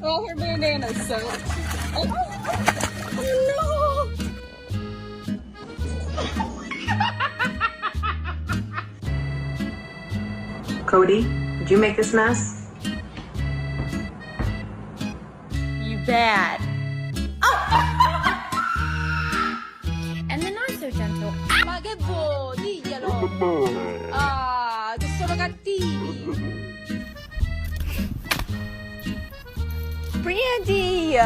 Oh, her bandana's soaked. Oh no! Cody, did you make this mess? You bad. And the not so gentle. Ma che vuoi? Diglielo! Ah, che sono cattivi! Brandy!